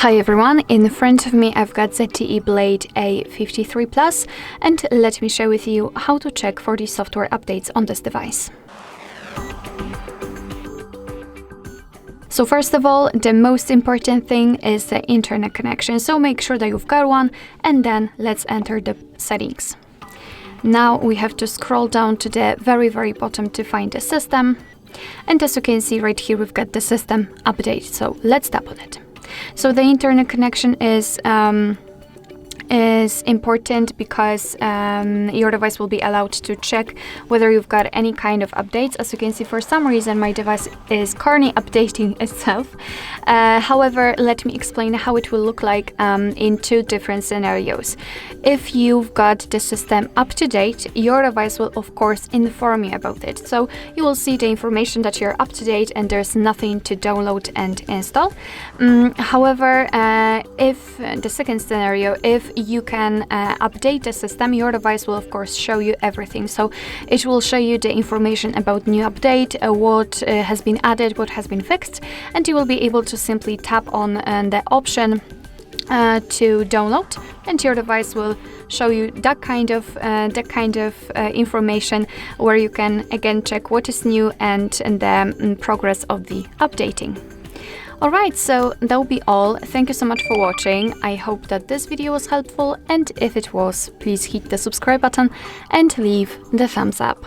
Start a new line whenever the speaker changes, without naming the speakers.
Hi everyone, in front of me I've got ZTE Blade A53 Plus, and let me share with you how to check for the software updates on this device. So first of all, the most important thing is the internet connection, so make sure that you've got one, and then let's enter the settings. Now we have to scroll down to the very bottom to find the system, and as you can see right here we've got the system update, so let's tap on it. So the internet connection is important because your device will be allowed to check whether you've got any kind of updates. As you can see, for some reason my device is currently updating itself. However, let me explain how it will look like in two different scenarios. If you've got the system up to date, your device will of course inform you about it. So you will see the information that you're up to date and there's nothing to download and install. However, if the second scenario, if you can update the system, your device will of course show you everything. So it will show you the information about new update, what has been added, what has been fixed, and you will be able to simply tap on the option to download, and your device will show you that kind of information where you can again check what is new and the progress of the updating. Alright, so that'll be all. Thank you so much for watching. I hope that this video was helpful, and if it was, please hit the subscribe button and leave the thumbs up.